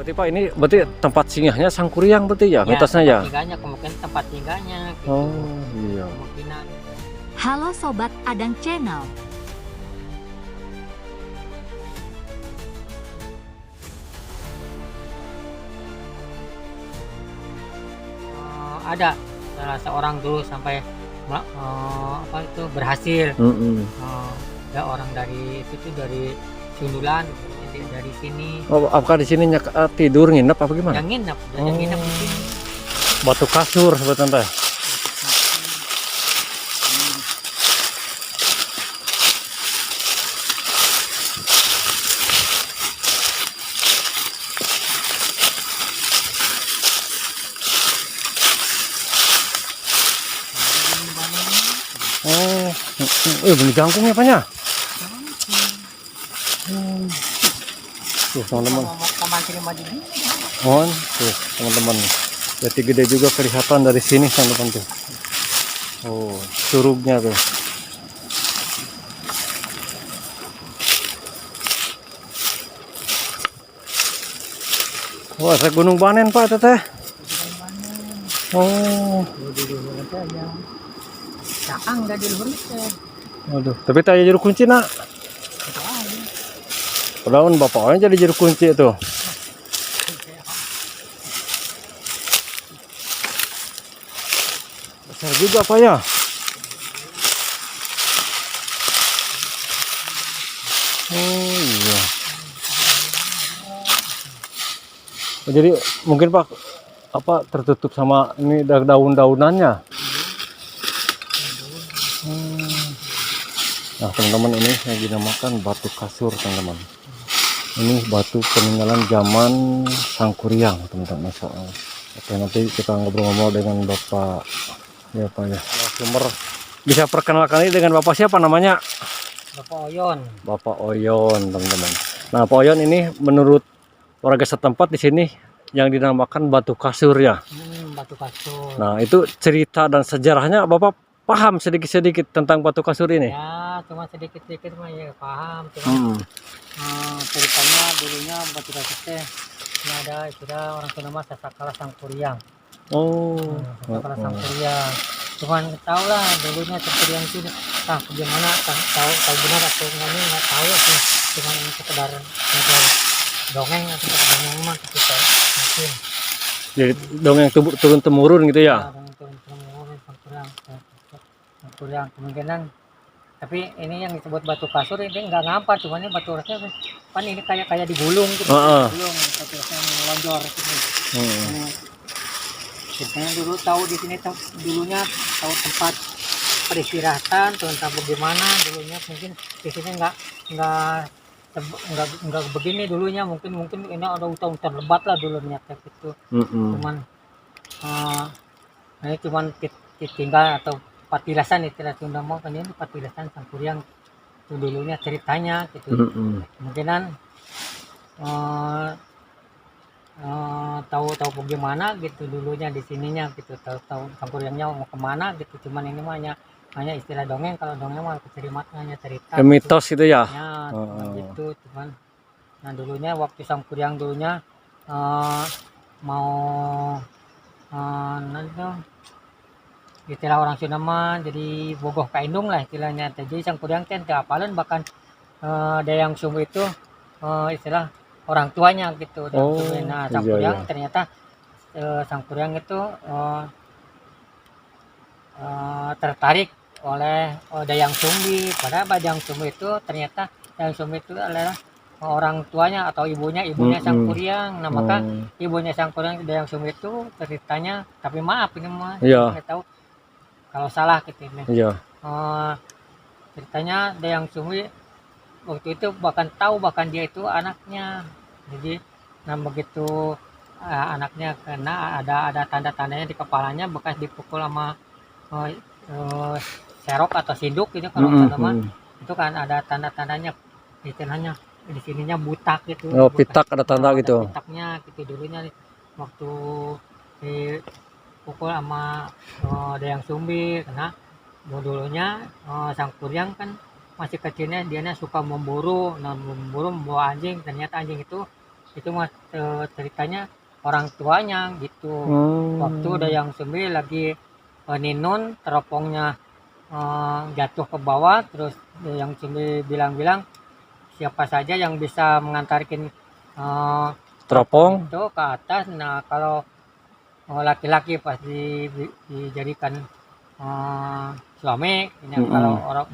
Berarti Pak ini berarti tempat singgahnya Sangkuriang berarti ya, Ya, mitosnya ya? tempat singgahnya, kemungkinan tempat singgahnya gitu. Oh iya. Kemungkinan. Halo Sobat Adang Channel. Ada salah seorang dulu sampai apa itu berhasil. Ada orang dari itu tuh dari Sundulan, dari sini. Oh, apakah di sini tidur nginep apa gimana? Yang nginep, yang nginep di sini. Batu kasur sebetulnya. Oh, bunyi jangkungnya Pak ya? Tuh teman-teman. Oh, tuh teman-teman. Jadi gede juga kelihatan dari sini teman-teman tuh. Oh, curugnya tuh. Wah, saya Gunung Banen Pak teteh. Oh. Caang gak di luhur teh. Aduh, tapi tanya jeruk kunci nak. Padahal bapaknya jadi jeruk kunci itu. Besar juga Pak ya. Oh iya. Jadi mungkin Pak apa tertutup sama ini daun-daunannya. Nah teman-teman, ini yang dinamakan batu kasur teman-teman. Ini batu peninggalan zaman Sangkuriang teman-teman. Oke, nanti kita ngobrol-ngobrol dengan Bapak ya Pak ya. Sumber bisa perkenalkan ini dengan Bapak siapa namanya? Bapak Oyon. Bapak Oyon teman-teman. Nah Pak Oyon ini menurut warga setempat di sini yang dinamakan batu kasur ya. Batu kasur. Nah itu cerita dan sejarahnya Bapak paham sedikit-sedikit tentang batu kasur ini? Ya, cuma sedikit-sedikit mah ya paham. Cuma ceritanya dulunya batu kasur teh ini ada istilah orang Sunda mah Sasakala Sangkuriang. Oh, Sasakala Sangkuriang. Cuman tahu lah dulunya Sangkuriang itu bagaimana tahu benar atau nggak tahu sih. Cuman ini sekedar dongeng atau dongeng mah kita mungkin. jadi dongeng turun temurun gitu ya? Dongeng turun-temurun Sangkuriang kemungkinan. Tapi ini yang disebut batu kasur ini nggak ngampar, cuman ini batu kasur kan ini kayak digulung gitu. Digulung batu kasur melonjor gitu. Ceritanya dulu tahu di sini dulunya tahu tempat peristirahatan, tentang bagaimana dulunya mungkin di sini nggak begini dulunya, mungkin ini ada hutan-hutan lebat lah dulunya kayak gitu. Cuman ini cuman tinggal atau patilasan istilah Sunda mau kan ini patilasan Sangkuriang itu dulunya ceritanya gitu. Kemungkinan tahu bagaimana gitu dulunya di sininya gitu, tahu Sangkuriangnya mau kemana gitu. Cuman ini mah hanya istilah dongeng, kalau dongeng mah hanya cerita Mitos gitu ya? Ya, gitu. Cuman nah dulunya waktu Sangkuriang dulunya mau nanti istilah orang Sunda mah jadi bogoh kaindung lah istilahnya. Jadi Sangkuriang teh apalan bahkan Dayang Sumbu itu istilah orang tuanya gitu. Nah Sangkuriang ternyata Sangkuriang itu tertarik oleh Dayang Sumbi. Padahal Dayang Sumbi itu ternyata Dayang Sumbi itu adalah orang tuanya atau ibunya Sangkuriang. Nah maka ibunya Sangkuriang Dayang Sumbi itu ceritanya, tapi maaf ini mah nggak tahu kalau salah gitu ini. Ceritanya Dayang Sumbi waktu itu bahkan dia itu anaknya. Jadi nah begitu anaknya kena ada tanda-tandanya di kepalanya bekas dipukul sama serok atau sinduk gitu kalau teman-teman. Itu kan ada tanda-tandanya, istilahnya di sininya butak gitu. Pitak ada tanda gitu. Pitaknya gitu dulunya waktu dipukul sama Dayang Sumbi, karena dulunya Sangkuriang kan masih kecilnya dia suka memburu, membawa anjing. Ternyata anjing itu itu mah ceritanya orang tuanya gitu. Waktu Dayang Sumbi lagi ninun, teropongnya jatuh ke bawah, terus Dayang Sumbi bilang-bilang siapa saja yang bisa mengantarkan Teropong. itu ke atas. Nah kalau laki-laki pasti dijadikan suami. Kalau orang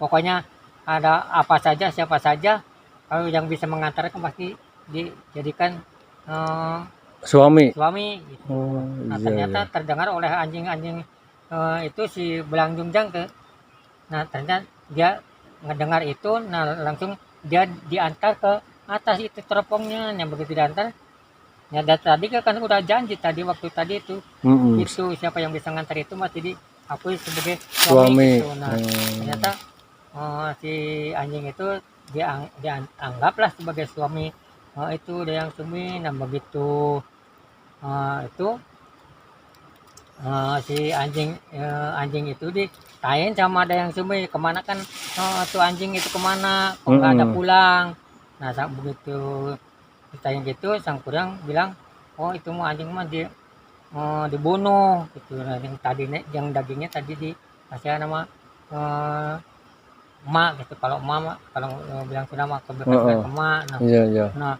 pokoknya ada apa saja, siapa saja kalau yang bisa mengantarkan pasti dijadikan Suami. suami gitu. Nah Iya, ternyata iya. terdengar oleh anjing-anjing itu si Belang Jungjang nah ternyata dia ngedengar itu, nah langsung dia diantar ke atas itu teropongnya. Yang begitu diantar, ya dari tadi kan udah janji tadi waktu tadi itu itu siapa yang bisa ngantar itu mas, jadi aku sebagai suami gitu. Nah ternyata si anjing itu dianggaplah sebagai suami itu Dayang Sumbi. Nah begitu itu si anjing itu ditanyain sama Dayang Sumbi kemana kan tuh anjing itu kemana kok nggak ada pulang. Nah begitu ditanya gitu Sang Kuryang bilang oh itu mah anjing mah dibunuh gitu. Nah, yang tadi yang dagingnya tadi dikasih nama emak gitu. Kalau emak kalau bilang Sunda mah kebetulan emak. Nah, Iya. nah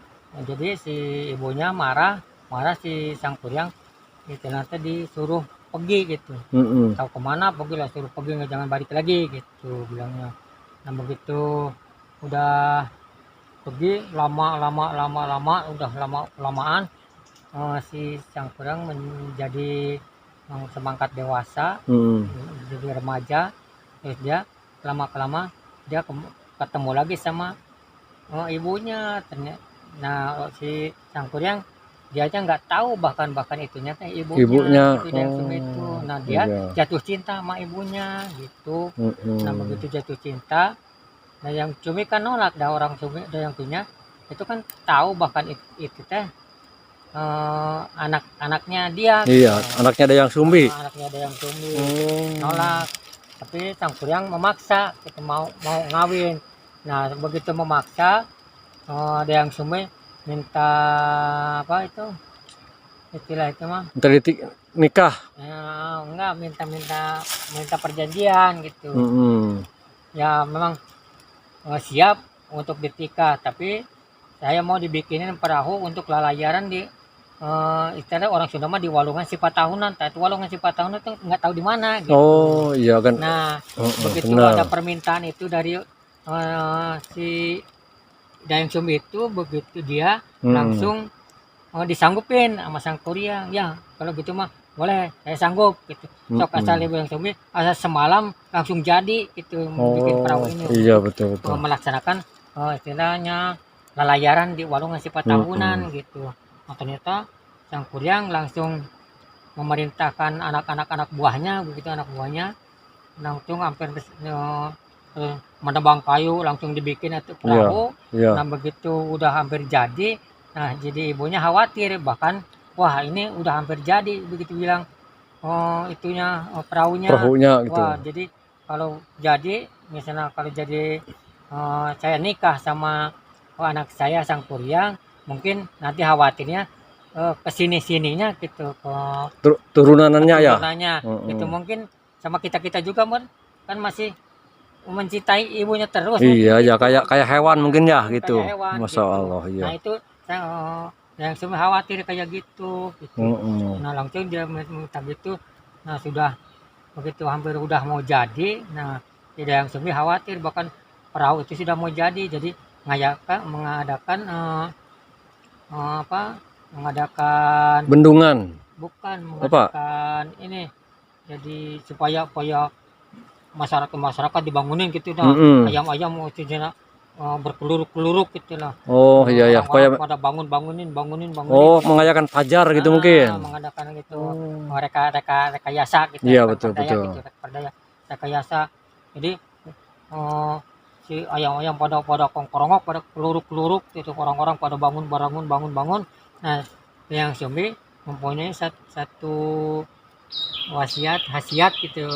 jadi si ibunya marah si Sang Kuryang gitu, nanti disuruh pergi gitu. Tahu kemana pergi lah, suruh pergi jangan balik lagi gitu bilangnya. Nah begitu udah pergi lama udah lamaan si Sang Kuryang menjadi semangkat dewasa, jadi remaja. Terus dia lama-kelama dia ketemu lagi sama ibunya. Ternyata nah si Sang Kuryang dia aja nggak tahu bahkan itunya teh ibunya itu Dayang Sumbi itu. Nah dia jatuh cinta sama ibunya gitu. Nah begitu jatuh cinta, nah yang Sumbi kan nolak, dah orang Sumbi Dayang punya itu kan tahu bahkan itu teh anak-anaknya dia. Iya, anaknya Dayang Sumbi. Anaknya Dayang Sumbi nolak, tapi Sang Kuryang memaksa gitu, mau ngawin. Nah begitu memaksa Dayang Sumbi minta apa itu istilah itu mah nikah. Enggak, minta perjanjian gitu. Ya memang siap untuk ditikah, tapi saya mau dibikinin perahu untuk lalayaran di istilah orang Sunda mah di Walungan Sifat Tahunan. Itu Walungan Sifat Tahunan itu nggak tahu di mana gitu. Oh iya kan. Nah begitu benar. ada permintaan itu dari si Dayang Sumbi itu, begitu dia langsung disanggupin sama Sang Kuryang. Ya kalau gitu mah boleh, saya sanggup gitu. Sok asal ibu Dayang Sumbi asal semalam langsung jadi gitu bikin perahu ini. Iya betul. Melaksanakan istilahnya lalayaran di Walungan Sifat Tahunan gitu. Nah, ternyata Sang Kuryang langsung memerintahkan anak buahnya, begitu anak buahnya langsung hampir menebang kayu langsung dibikin itu perahu. Nah begitu udah hampir jadi, nah jadi ibunya khawatir, bahkan wah ini udah hampir jadi begitu bilang itunya perahunya gitu. Wah jadi kalau jadi misalnya kalau jadi saya nikah sama anak saya Sang Kuryang, mungkin nanti khawatirnya kesini-sininya gitu ke turunannya ya. Itu mungkin sama kita juga kan masih mencintai ibunya terus. Iya ya gitu. kayak hewan mungkin ya gitu. Hewan, Masya gitu. Allah iya. Nah itu yang semua khawatir kayak gitu. Nah langsung dia minta gitu. Nah sudah begitu hampir udah mau jadi, nah tidak yang semua khawatir bahkan perahu itu sudah mau jadi mengadakan bendungan. Bukan mengadakan ini jadi supaya masyarakat dibangunin gitu dah. Ayam-ayam itu berkeluruk gitu lah. Oh iya supaya pada bangunin. Oh mengayakan fajar gitu mungkin. Mengadakan gitu rekayasa gitu. Iya betul. Gitu, rekayasa. Jadi si ayam-ayam pada kongkorongok, pada keluruk gitu, orang-orang pada bangun. Nah yang Sumbi mempunyai satu khasiat gitu.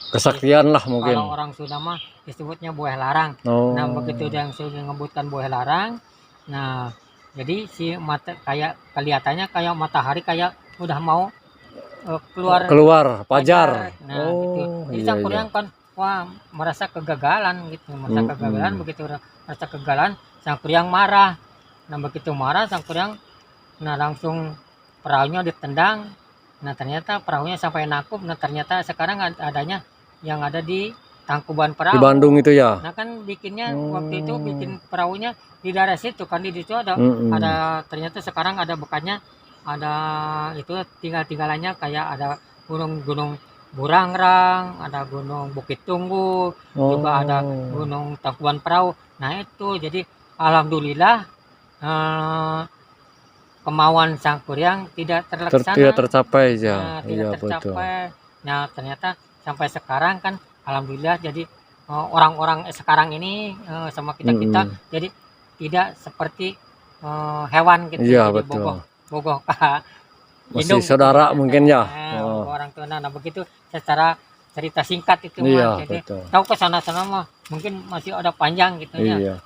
Kesaktian lah mungkin. Kalau orang Sunda mah disebutnya buah larang. Nah begitu yang sudah ngebutkan buah larang, Nah, jadi si mata kayak kelihatannya kayak matahari kayak udah mau keluar Fajar. Nah, gitu. Jadi Iya sang iya. kuryang kan wah merasa kegagalan gitu, merasa kegagalan begitu merasa kegagalan sang kuryang marah. Nah, begitu marah sang kuryang nah langsung perahunya ditendang. Nah, ternyata perahunya sampai nakup. Nah, ternyata sekarang adanya yang ada di Tangkuban Di Perahu. Bandung itu ya. Nah, kan bikinnya waktu itu bikin perahunya di daerah situ kan di situ ada ternyata sekarang ada bekasnya ada itu tinggalannya kayak ada gunung-gunung Burangrang, ada gunung Bukit Tunggu, juga ada gunung Tangkuban Perahu. Nah, itu jadi alhamdulillah eh, kemauan sang kuryang tidak terlaksana. Tidak tercapai ya. Nah, tidak Iya betul. tercapai. Nah, ternyata sampai sekarang kan alhamdulillah jadi orang-orang sekarang ini sama kita-kita jadi tidak seperti hewan gitu. Iya Jadi betul. bogoh Masih indung gitu. saudara mungkin ya. Bogoh orang tua. Nah, begitu secara cerita singkat itu Iya mah. Jadi betul. tahu ke sana-sana mah mungkin masih ada panjang gitu ya. Iya.